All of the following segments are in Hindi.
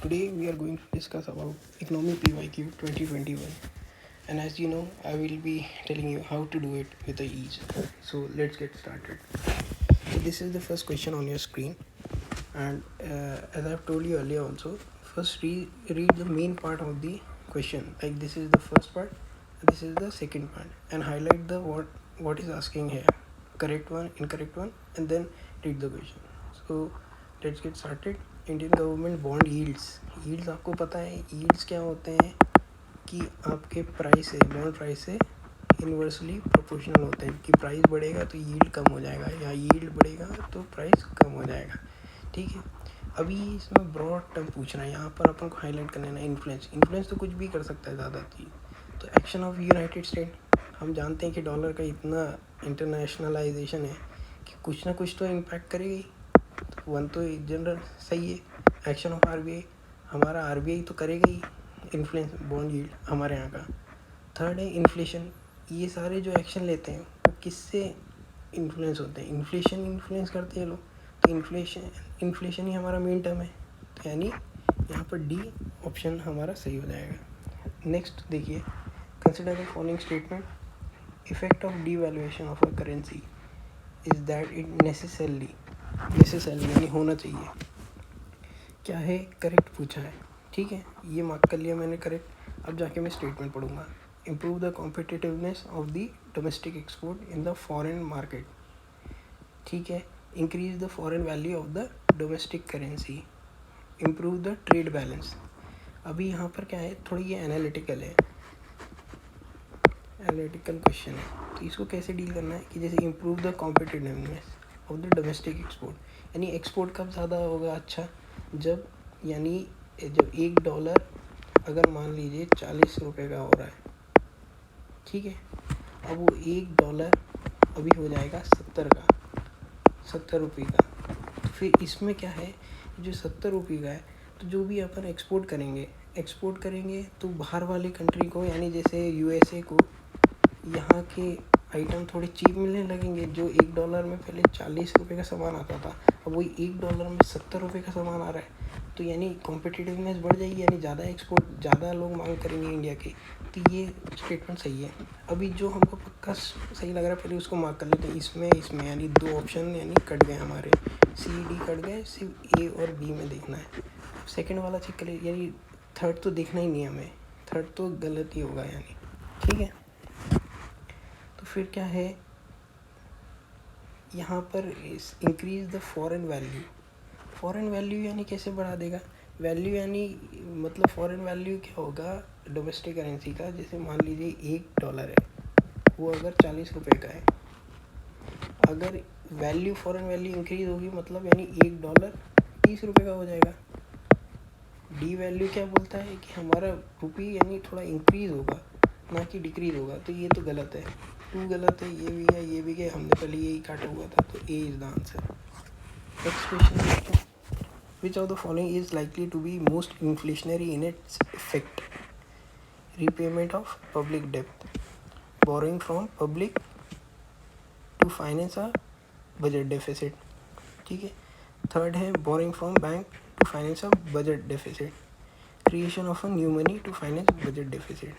Today we are going to discuss about Economy PYQ 2021, and as you know, I will be telling you how to do it with the ease. So let's get started. So this is the first question on your screen, and as I've told you earlier also, first read the main part of the question. Like this is the first part, this is the second part, and highlight the what is asking here, correct one, incorrect one, and then read the question. So let's get started. Indian government bond yields आपको पता है यील्ड्स क्या होते हैं कि आपके प्राइस से बॉन्ड प्राइस से इन्वर्सली प्रोपोर्शनल होते हैं कि प्राइस बढ़ेगा तो यील्ड कम हो जाएगा या यील्ड बढ़ेगा तो प्राइस कम हो जाएगा. ठीक है, अभी इसमें ब्रॉड टर्म पूछ रहा है. यहाँ पर अपन को हाईलाइट करना है ना इन्फ्लुएंस तो कुछ भी कर सकता है ज़्यादा चीज़. तो एक्शन ऑफ यूनाइटेड स्टेट, हम जानते हैं कि डॉलर का इतना इंटरनेशनलाइजेशन है कि कुछ ना कुछ तो इम्पैक्ट करेगी. वन तो जनरल सही है. एक्शन ऑफ आरबीआई, हमारा आरबीआई तो करेगा ही इन्फ्लुएंस बॉन्ड यील्ड हमारे यहाँ का. थर्ड है इन्फ्लेशन. ये सारे जो एक्शन लेते हैं वो किससे इन्फ्लुएंस होते हैं? इन्फ्लेशन इन्फ्लुएंस करते हैं लोग. तो इन्फ्लेशन ही हमारा मेन टर्म है. तो यानी यहाँ पर डी ऑप्शन हमारा सही हो जाएगा. नेक्स्ट देखिए, consider the following statement. Effect of devaluation of a currency is that it necessarily यानी होना चाहिए. क्या है? करेक्ट पूछा है. ठीक है, ये मार्क कर लिया मैंने करेक्ट. अब जाके मैं स्टेटमेंट पढ़ूंगा. Improve the competitiveness of the domestic export in the foreign market. ठीक है, increase the foreign value of the domestic currency. Improve the trade balance. अभी यहाँ पर क्या है, थोड़ी ये एनालिटिकल क्वेश्चन है. तो इसको कैसे डील करना है कि जैसे improve the competitiveness of the domestic export, यानी एक्सपोर्ट कब ज़्यादा होगा अच्छा, जब $1 अगर मान लीजिए 40 रुपये का हो रहा है. ठीक है, अब वो $1 अभी हो जाएगा 70 रुपये का. तो फिर इसमें क्या है, जो 70 रुपये का है तो जो भी अपन एक्सपोर्ट करेंगे तो बाहर वाली कंट्री को, यानी जैसे यूएसए को, यहाँ के आइटम थोड़े चीप मिलने लगेंगे. जो $1 में पहले 40 रुपये का सामान आता था, अब वही $1 में 70 रुपये का सामान आ रहा है. तो यानी कॉम्पिटिटिवनेस बढ़ जाएगी, यानी ज़्यादा लोग मांग करेंगे इंडिया के. तो ये स्टेटमेंट सही है. अभी जो हमको पक्का सही लग रहा है पहले उसको मार्क कर लेते हैं. इसमें यानी 2 ऑप्शन यानी कट गए हमारे, सी डी कट गए, सिर्फ ए और बी में देखना है. सेकेंड वाला चेक कर, यानी थर्ड तो देखना ही नहीं है हमें, थर्ड तो गलत ही होगा यानी. ठीक है, तो फिर क्या है यहाँ पर, इंक्रीज द फॉरेन वैल्यू यानी कैसे बढ़ा देगा वैल्यू, यानी मतलब फॉरेन वैल्यू क्या होगा डोमेस्टिक करेंसी का. जैसे मान लीजिए $1 है, वो अगर 40 रुपये का है, अगर फॉरेन वैल्यू इंक्रीज होगी मतलब यानी $1 30 रुपये का हो जाएगा. डी वैल्यू क्या बोलता है कि हमारा रुपी यानी थोड़ा इंक्रीज होगा ना कि डिक्रीज होगा. तो ये तो गलत है, 2 गलत है, ये भी है. हमने पहले यही काटा हुआ था, तो A is the answer. Next question, which of the following is likely to be most inflationary in its effect? Repayment of public debt, borrowing from public to finance a budget deficit. ठीक है, थर्ड है borrowing from bank to finance a budget deficit, creation of a new money to finance budget deficit.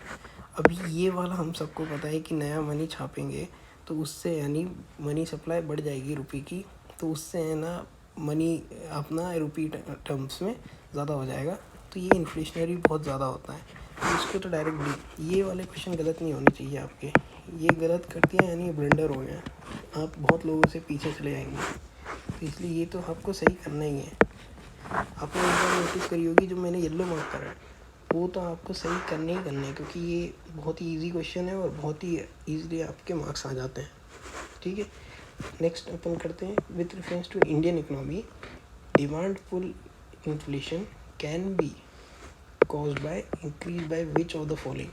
अभी ये वाला हम सबको पता है कि नया मनी छापेंगे तो उससे यानी मनी सप्लाई बढ़ जाएगी रुपये की, तो उससे है ना मनी अपना रुपी टर्म्स में ज़्यादा हो जाएगा. तो ये इन्फ्लेशनरी बहुत ज़्यादा होता है. तो इसको तो डायरेक्ट डी, ये वाले क्वेश्चन गलत नहीं होने चाहिए आपके. ये गलत करती है यानी ब्लंडर हो गया, आप बहुत लोगों से पीछे चले जाएंगे. तो इसलिए ये तो आपको सही करना ही है. आपने एक बार नोटिस करी होगी जो मैंने येलो मार्क करा है, वो तो आपको सही करने ही करना है, क्योंकि ये बहुत ही ईजी क्वेश्चन है और बहुत ही ईजिली आपके मार्क्स आ जाते हैं. ठीक है, नेक्स्ट अपन करते हैं. With reference to Indian economy, demand pull inflation can be caused by increase by which of the following.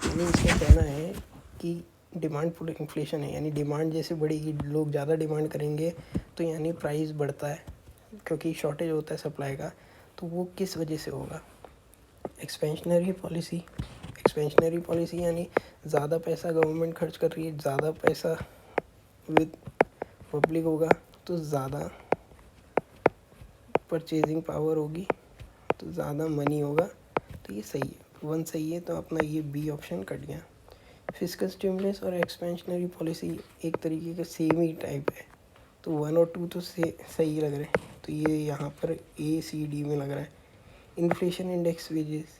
यानी इसका कहना है कि डिमांड पुल इन्फ्लेशन है, यानी डिमांड जैसे बढ़ेगी, लोग ज़्यादा डिमांड करेंगे तो यानी प्राइस बढ़ता है, क्योंकि शॉर्टेज होता है सप्लाई का. तो वो किस वजह से होगा? एक्सपेंशनरी पॉलिसी यानी ज़्यादा पैसा गवर्नमेंट खर्च कर रही है, ज़्यादा पैसा विद पब्लिक होगा तो ज़्यादा परचेजिंग पावर होगी, तो ज़्यादा मनी होगा, तो ये सही है, 1 सही है, तो अपना ये बी ऑप्शन कट गया। फिस्कल स्टिमुलस और एक्सपेंशनरी पॉलिसी एक तरीके का सेम ही टाइप है, तो 1 और 2 तो सही लग रहे हैं, तो ये यहाँ पर ACD में लग रहा है। इन्फ्लेशन इंडेक्स वेजेस,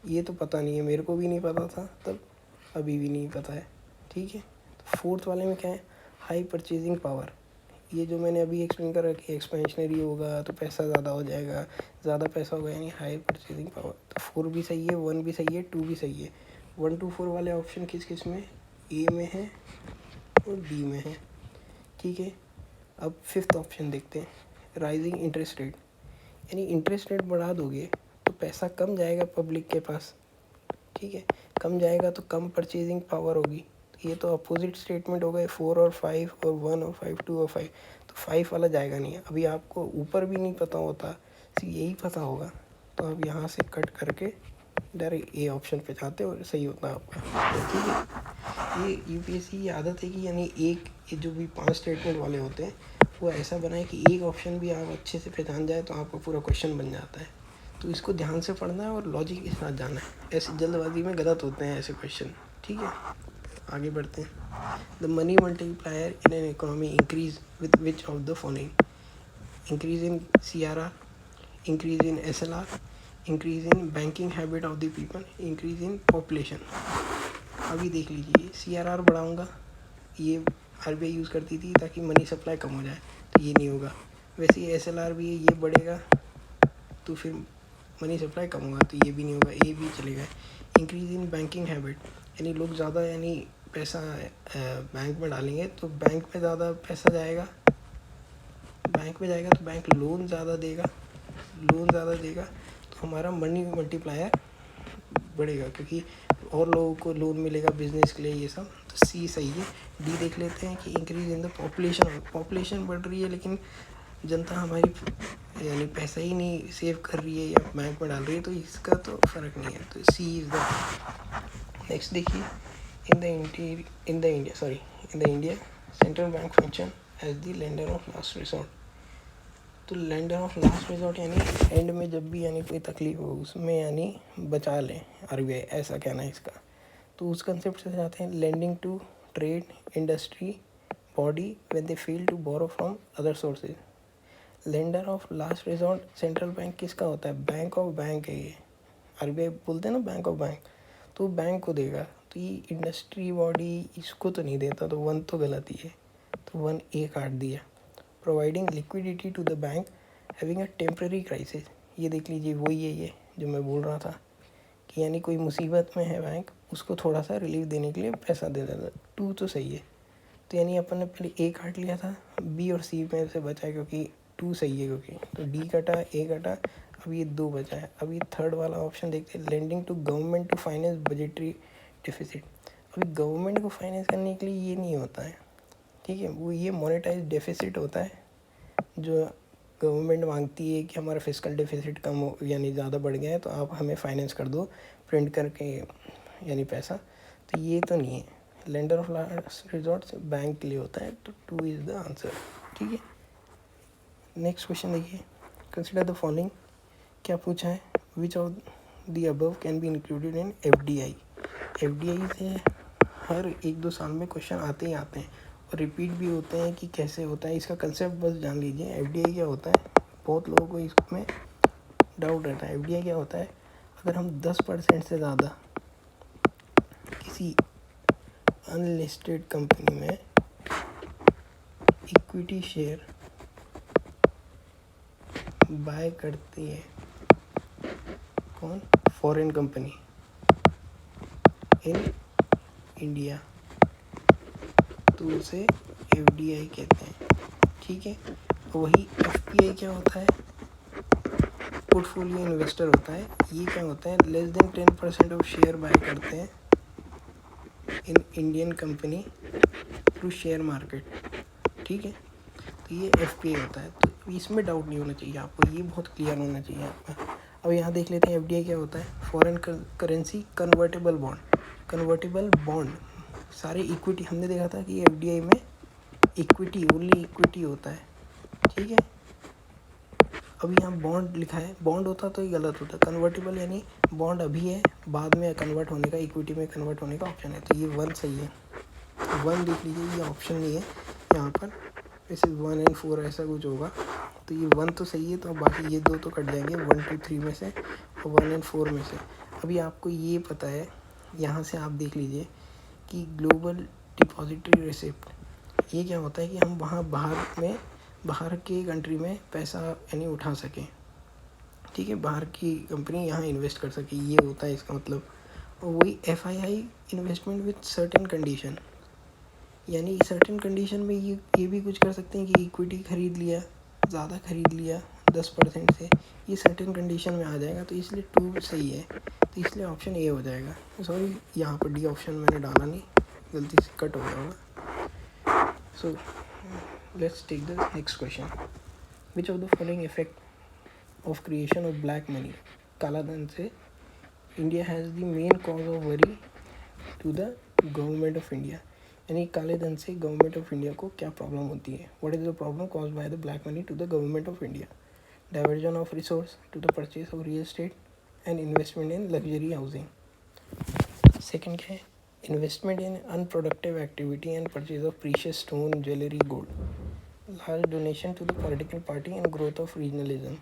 ये तो पता नहीं है, मेरे को भी नहीं पता था तब, अभी भी नहीं पता है, ठीक है। तो 4th वाले में क्या है, हाई परचेजिंग पावर, ये जो मैंने अभी एक्सप्लेन करा कि एक्सपेंशनरी होगा तो पैसा ज़्यादा हो जाएगा, ज़्यादा पैसा होगा यानी हाई परचेजिंग पावर, तो 4 भी सही है, 1 भी सही है, 2 भी सही है। 1 to 4 वाले ऑप्शन किस किस में, ए में है और डी में है, ठीक है। अब 5th ऑप्शन देखते हैं, राइजिंग इंटरेस्ट रेट, यानी इंटरेस्ट रेट बढ़ा दोगे तो पैसा कम जाएगा पब्लिक के पास, ठीक है, कम जाएगा तो कम परचेजिंग पावर होगी, तो ये तो अपोजिट स्टेटमेंट हो गए, 4 और 5 और 1 और 5, 2 और 5, तो 5 वाला जाएगा नहीं है। अभी आपको ऊपर भी नहीं पता होता, सिर्फ यही पता होगा, तो आप यहाँ से कट करके डायरेक्ट ए ऑप्शन पे जाते हो, सही होता है आपका, ठीक है। ये यूपीएससी की आदत है कि यानी एक ये जो भी 5 स्टेटमेंट वाले होते हैं वो ऐसा बनाए कि एक ऑप्शन भी आप अच्छे से पहचान जाए तो आपका पूरा क्वेश्चन बन जाता है, तो इसको ध्यान से पढ़ना है और लॉजिक के साथ जाना है, ऐसे जल्दबाजी में गलत होते हैं ऐसे क्वेश्चन, ठीक है। आगे बढ़ते हैं। The money multiplier in an economy increase with which of the following, increase in CRR, increase in SLR, increase in banking habit of the people, increase in population. अभी देख लीजिए, CRR बढ़ाऊँगा, ये RBI यूज़ करती थी ताकि मनी सप्लाई कम हो जाए, तो ये नहीं होगा। वैसे ही SLR भी है, ये बढ़ेगा तो फिर मनी सप्लाई कम होगा, तो ये भी नहीं होगा, ये भी चलेगा। इंक्रीज इन बैंकिंग हैबिट, यानी लोग ज़्यादा यानी पैसा बैंक में डालेंगे तो बैंक में ज़्यादा पैसा जाएगा, बैंक में जाएगा तो बैंक लोन ज़्यादा देगा, तो हमारा मनी मल्टीप्लायर बढ़ेगा, क्योंकि और लोगों को लोन मिलेगा बिजनेस के लिए, ये सब, तो सी सही है। डी देख लेते हैं कि इंक्रीज इन द पॉपुलेशन बढ़ रही है लेकिन जनता हमारी यानी पैसा ही नहीं सेव कर रही है या बैंक में डाल रही है, तो इसका तो फ़र्क नहीं है, तो सी इज़ द। नेक्स्ट देखिए, in the India central bank function as the lender of last resort, तो लेंडर ऑफ लास्ट रिसोर्ट यानी एंड में जब भी यानी कोई तकलीफ हो उसमें यानी बचा लें RBI, ऐसा कहना है इसका। तो उस कंसेप्ट से जाते हैं, lending to trade industry body when they fail to borrow from other sources. Lender of last resort central bank किसका होता है, बैंक ऑफ बैंक है ये, RBI बोलते हैं ना बैंक ऑफ बैंक, तो बैंक को देगा, तो ये इंडस्ट्री बॉडी इसको तो नहीं देता, तो 1 तो गलत ही है, तो 1 A काट दिया। Providing liquidity to the bank having a temporary crisis, ये देख लीजिए वही है ये जो मैं बोल रहा था कि यानी कोई मुसीबत में है बैंक, उसको थोड़ा सा रिलीफ देने के लिए पैसा दे देता है, 2 तो सही है। तो यानी अपन ने पहले A काट लिया था, B और C में से बचा है क्योंकि 2 सही है, क्योंकि तो D कटा, A कटा, अब ये 2 बचा है। अब ये 3rd वाला ऑप्शन देखते हैं, lending to government to finance budgetary deficit. अभी गवर्नमेंट को फाइनेंस करने के लिए ये नहीं होता है, ठीक है, वो ये मोनेटाइज डेफिसिट होता है, जो गवर्नमेंट मांगती है कि हमारा फिस्कल डेफिसिट कम हो यानी ज़्यादा बढ़ गया है तो आप हमें फाइनेंस कर दो प्रिंट करके यानी पैसा, तो ये तो नहीं है। Lender of last resort bank के लिए होता है, तो 2 इज़ द आंसर, ठीक है। नेक्स्ट क्वेश्चन देखिए, कंसिडर द फॉलोइंग, क्या पूछा है, which of the above can be included in FDI। FDI से हर 1-2 साल में क्वेश्चन आते ही आते हैं और रिपीट भी होते हैं कि कैसे होता है, इसका कंसेप्ट बस जान लीजिए। FDI क्या होता है, बहुत लोगों को इसमें डाउट रहता है। FDI क्या होता है, अगर हम 10% से ज़्यादा किसी अनलिस्टेड कंपनी में इक्विटी शेयर बाय करती है, कौन, फॉरेन कंपनी इन इंडिया, तो उसे FDI कहते हैं, ठीक है। वही FPI क्या होता है, पोर्टफोलियो इन्वेस्टर होता है, ये क्या होता है, less than 10% of share buy करते हैं in Indian company through share market, ठीक है, तो ये FPI होता है। तो इसमें डाउट नहीं होना चाहिए आपको, ये बहुत क्लियर होना चाहिए आपका। अब यहाँ देख लेते हैं FDI क्या होता है, फॉरेन करेंसी कन्वर्टेबल बॉन्ड, सारे इक्विटी, हमने देखा था कि FDI में इक्विटी, ओनली इक्विटी होता है, ठीक है। अभी यहाँ बॉन्ड लिखा है, बॉन्ड होता तो ये गलत होता, कन्वर्टेबल यानी बॉन्ड अभी है, बाद में कन्वर्ट होने का, इक्विटी में कन्वर्ट होने का ऑप्शन है, तो ये 1 सही है। 1 देख लीजिए, ये ऑप्शन नहीं है यहाँ पर, जैसे 1 और 4 ऐसा कुछ होगा, तो ये 1 तो सही है, तो बाकी ये 2 तो कट जाएंगे 1 2 3 में से और 1 और 4 में से। अभी आपको ये पता है, यहाँ से आप देख लीजिए कि ग्लोबल डिपॉजिटरी रिसिप्ट, ये क्या होता है कि हम वहाँ बाहर के कंट्री में पैसा यानी उठा सकें, ठीक है, बाहर की कंपनी यहाँ इन्वेस्ट कर सके, ये होता है इसका मतलब। और वही FII investment with certain condition, यानी सर्टेन कंडीशन में ये भी कुछ कर सकते हैं कि इक्विटी खरीद लिया, ज़्यादा खरीद लिया 10% से, ये सर्टेन कंडीशन में आ जाएगा, तो इसलिए 2 सही है, तो इसलिए ऑप्शन ए हो जाएगा। सॉरी, यहाँ पर डी ऑप्शन मैंने डाला नहीं, गलती से कट हो गया होगा। So let's take the next question, which of the following effect of creation of black money, काला धन से India has the main cause of worry to the government of India, यानी काले धन से गवर्नमेंट ऑफ इंडिया को क्या प्रॉब्लम होती है। What is the problem caused by the black money to the government of India? Diversion of resource to the purchase of real estate and investment in luxury housing. Second क्या है? Investment in unproductive activity and purchase of precious stone, jewellery, gold. Large donation to the political party and growth of regionalism.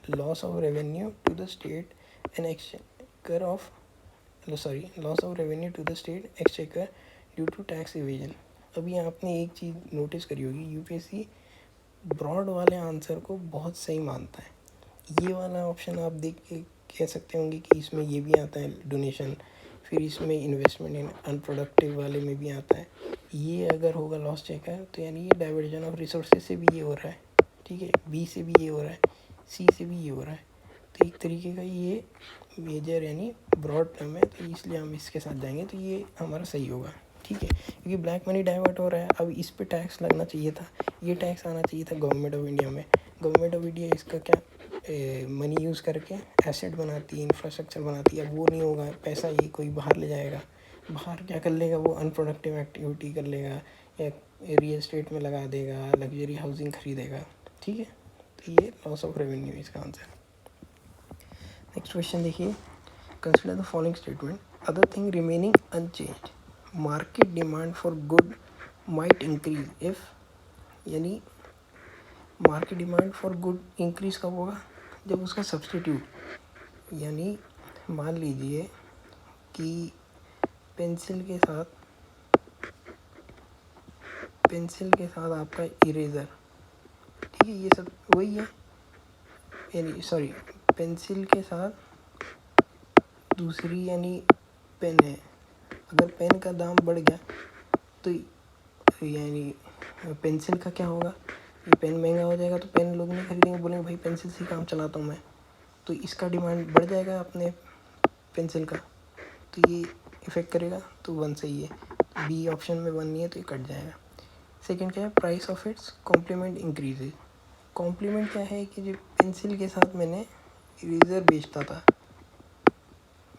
Loss of revenue to the state and exchequer of loss of revenue to the state exchequer due to tax evasion. अभी आपने एक चीज़ नोटिस करी होगी, यूपीएससी ब्रॉड वाले आंसर को बहुत सही मानता है। ये वाला ऑप्शन आप देख के कह सकते होंगे कि इसमें ये भी आता है डोनेशन, फिर इसमें इन्वेस्टमेंट इन अनप्रोडक्टिव वाले में भी आता है। ये अगर होगा लॉस चेकर, तो यानी ये डाइवर्जन ऑफ रिसोर्सेज से भी ये हो रहा है, ठीक है, बी से भी ये हो रहा है, सी से भी ये हो रहा है, तो एक तरीके का ये मेजर यानी ब्रॉड टर्म है, तो इसलिए हम इसके साथ जाएंगे, तो ये हमारा सही होगा, ठीक है, क्योंकि ब्लैक मनी डाइवर्ट हो रहा है। अब इस पे टैक्स लगना चाहिए था, ये टैक्स आना चाहिए था गवर्नमेंट ऑफ इंडिया में। गवर्नमेंट ऑफ इंडिया इसका क्या मनी यूज़ करके एसेट बनाती है, इंफ्रास्ट्रक्चर बनाती है, अब वो नहीं होगा, पैसा ये कोई बाहर ले जाएगा, बाहर क्या कर लेगा, वो अनप्रोडक्टिव एक्टिविटी कर लेगा या रियल एस्टेट में लगा देगा, लग्जरी हाउसिंग खरीदेगा, ठीक है, तो ये लॉस ऑफ रेवेन्यू इसका आंसर। नेक्स्ट क्वेश्चन देखिए, consider the following statement, other thing remaining unchanged, market demand for good might increase if, यानी market demand for good increase कब होगा, जब उसका सब्सटीट्यूट, यानी मान लीजिए कि पेंसिल के साथ आपका इरेज़र, ठीक है, ये सब वही है, यानी सॉरी, पेंसिल के साथ दूसरी यानी पेन है, अगर पेन का दाम बढ़ गया तो यानी पेंसिल का क्या होगा, ये पेन महंगा हो जाएगा, तो पेन लोग नहीं खरीदेंगे, बोलेंगे भाई पेंसिल से काम चलाता हूँ मैं, तो इसका डिमांड बढ़ जाएगा अपने पेंसिल का, तो ये इफ़ेक्ट करेगा, तो 1 सही है, बी ऑप्शन में 1 नहीं है, तो ये कट जाएगा। सेकंड क्या है, price of its complement increases. Complement क्या है कि जो पेंसिल के साथ मैंने इरेज़र बेचता था,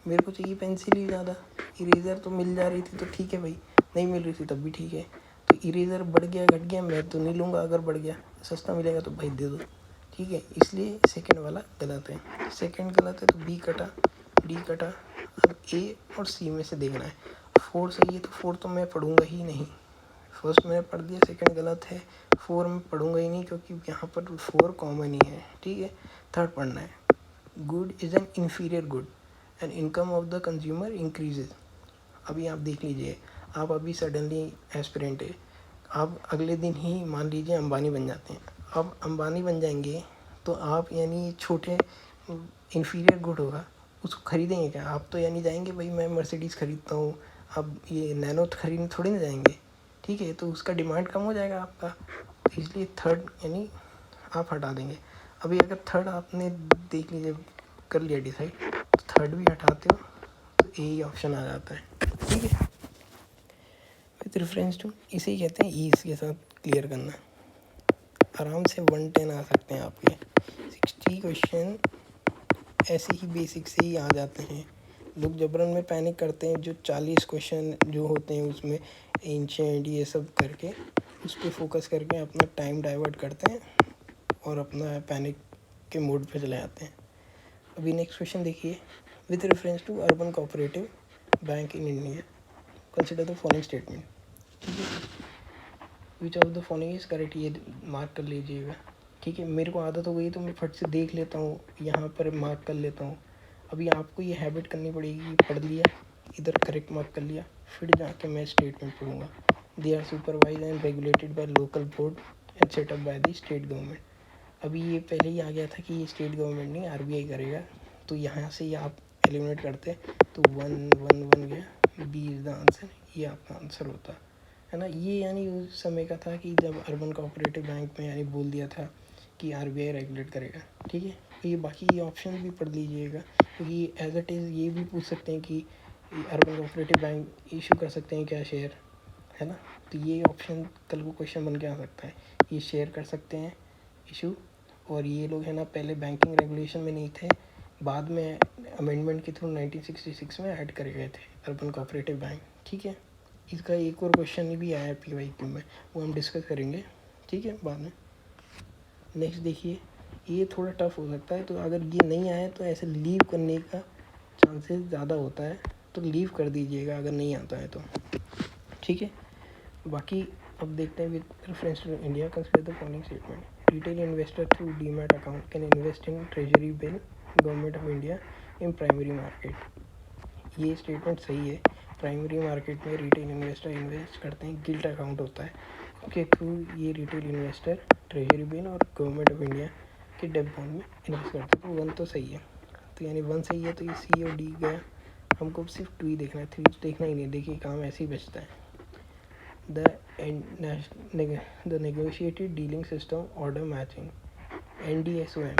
मेरे को चाहिए पेंसिल ही ज़्यादा, इरेज़र तो मिल जा रही थी तो ठीक है भाई, नहीं मिल रही थी तब भी ठीक है, तो इरेज़र बढ़ गया घट गया मैं तो नहीं लूँगा, अगर बढ़ गया सस्ता मिलेगा तो भाई दे दो, ठीक है, इसलिए सेकंड वाला गलत है। सेकंड गलत है तो बी कटा, डी कटा, अब ए और सी में से देखना है। 4 सही है, तो 4 तो मैं पढ़ूँगा ही नहीं, फर्स्ट मैंने पढ़ दिया, सेकंड गलत है, 4 में पढ़ूँगा ही नहीं क्योंकि यहाँ पर 4 कॉमन ही है, ठीक है। थर्ड पढ़ना है, good is an inferior good and income of the consumer increases. अभी आप देख लीजिए, आप अभी सडनली एस्पिरेंट है, आप अगले दिन ही मान लीजिए अंबानी बन जाते हैं, अब अंबानी बन जाएंगे तो आप यानी छोटे इन्फीरियर गुड होगा उसको खरीदेंगे क्या आप, तो यानी जाएंगे भाई मैं मर्सिडीज़ खरीदता हूँ, अब ये नैनो खरीदने थोड़ी ना जाएंगे, ठीक है, तो उसका डिमांड कम हो जाएगा आपका, तो इसलिए थर्ड यानी आप हटा देंगे। अभी अगर थर्ड आपने देख लीजिए कर लिया डिसाइड, तो थर्ड भी हटाते हो तो यही ऑप्शन आ जाता है, ठीक है, विथ रेफरेंस टू, इसे ही कहते हैं ईज के साथ क्लियर करना। आराम से 110 आ सकते हैं आपके, 60 क्वेश्चन ऐसे ही बेसिक से ही आ जाते हैं। लोग जबरन में पैनिक करते हैं, जो 40 क्वेश्चन जो होते हैं उसमें एंशिएंट ये सब करके उस पर फोकस करके अपना टाइम डाइवर्ट करते हैं और अपना पैनिक के मोड पे चले जाते हैं। अभी नेक्स्ट क्वेश्चन देखिए, with reference to urban cooperative bank in India consider the following statement. ठीक है, which of the following is correct, ये मार्क कर लीजिएगा। ठीक है, मेरे को आदत हो गई तो मैं फट से देख लेता हूँ, यहाँ पर मार्क कर लेता हूँ। अभी आपको ये हैबिट करनी पड़ेगी, पढ़ लिया, इधर करेक्ट मार्क कर लिया, फिर जाके मैं स्टेटमेंट पढ़ूँगा। They are supervise and regulated by local board and set up by the state government. अभी ये पहले ही आ गया था कि ये स्टेट गवर्नमेंट नहीं, आरबीआई करेगा, तो यहाँ से ही आप एलिमिनेट करते तो 1 1 1 गया, बी इज़ द आंसर, ये आपका आंसर होता है ना। ये यानी उस समय का था कि जब अर्बन कोऑपरेटिव बैंक में यानी बोल दिया था कि आरबीआई रेगुलेट करेगा। ठीक है, ये बाकी ये ऑप्शन भी पढ़ लीजिएगा, क्योंकि एज इट इज़ ये भी पूछ सकते हैं कि अर्बन कोऑपरेटिव बैंक इशू कर सकते हैं क्या शेयर, है ना। तो ये ऑप्शन कल को क्वेश्चन बन के आ सकता है, ये शेयर कर सकते हैं इशू। और ये लोग है ना पहले बैंकिंग रेगुलेशन में नहीं थे, बाद में अमेंडमेंट के थ्रू 1966 में ऐड करे गए थे अर्बन कोऑपरेटिव बैंक। ठीक है, इसका एक और क्वेश्चन भी आया है पीवाईक्यू में, वो हम डिस्कस करेंगे, ठीक है, बाद में। नेक्स्ट देखिए, ये थोड़ा टफ हो सकता है, तो अगर ये नहीं आए तो ऐसे लीव करने का चांसेस ज़्यादा होता है, तो लीव कर दीजिएगा अगर नहीं आता है तो। ठीक है, बाकी अब देखते हैं with reference to India consider the following statement. Retail investor through demat account can invest in treasury bill government of India in primary market. ये स्टेटमेंट सही है, प्राइमरी मार्केट में रिटेल इन्वेस्टर इन्वेस्ट करते हैं, गिल्ट अकाउंट होता है, उसके थ्रू ये रिटेल इन्वेस्टर ट्रेजरी बिल और गवर्नमेंट ऑफ इंडिया के डेट बॉन्ड में इन्वेस्ट करते हैं। तो 1 तो सही है, तो यानी 1 सही है, तो ये सी और डी गया। हमको सिर्फ 2 ही देखना है, 3 तो देखना ही नहीं, देखिए काम ऐसे ही बचता है। The negotiated dealing system order matching NDSOM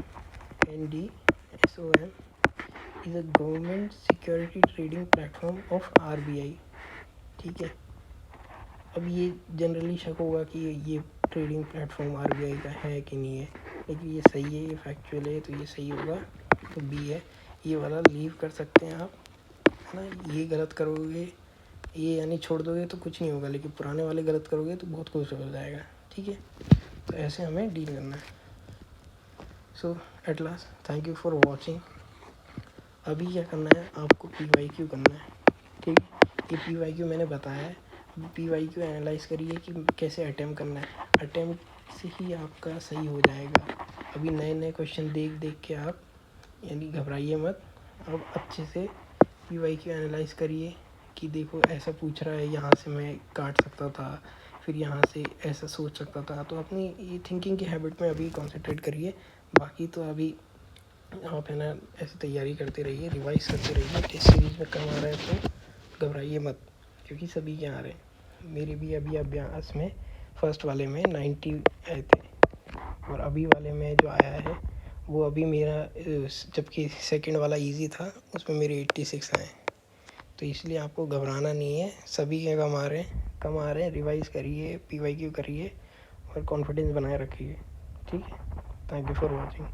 is a government security trading platform of RBI। ठीक है, अब ये जनरली शक होगा कि ये ट्रेडिंग प्लेटफॉर्म आरबीआई का है कि नहीं है, लेकिन ये सही है, ये फैक्चुअल है, तो ये सही होगा, तो बी है। ये वाला लीव कर सकते हैं आप, है ना। ये गलत करोगे, ये यानी छोड़ दोगे तो कुछ नहीं होगा, लेकिन पुराने वाले गलत करोगे तो बहुत कुछ हो जाएगा। ठीक है, तो ऐसे हमें डील करना है। So at last thank you for watching. अभी क्या करना है, आपको पीवाईक्यू करना है। ठीक है, ये पीवाईक्यू मैंने बताया है, पीवाईक्यू एनालाइज करिए कि कैसे अटैम्प्ट करना है, अटैम्प्ट से ही आपका सही हो जाएगा। अभी नए नए क्वेश्चन देख देख के आप यानी घबराइए मत, अब अच्छे से पीवाईक्यू एनालाइज करिए कि देखो ऐसा पूछ रहा है, यहाँ से मैं काट सकता था, फिर यहाँ से ऐसा सोच सकता था। तो अपनी ये थिंकिंग की हैबिट में अभी कॉन्सेंट्रेट करिए। बाकी तो अभी आप है ना ऐसे तैयारी करते रहिए, रिवाइज करते रहिए। टेस्ट सीरीज में कम आ रहा है तो घबराइए मत, क्योंकि सभी के आ रहे हैं। मेरे भी अभी अभ्यास में फर्स्ट वाले में 90 आए थे, और अभी वाले में जो आया है वो अभी मेरा, जबकि सेकंड वाला इजी था, उसमें मेरे 86 आए। तो इसलिए आपको घबराना नहीं है, सभी के कम आ रहे हैं। रिवाइज करिए, पीवाईक्यू करिए और कॉन्फिडेंस बनाए रखिए। ठीक है, थैंक यू फॉर वॉचिंग।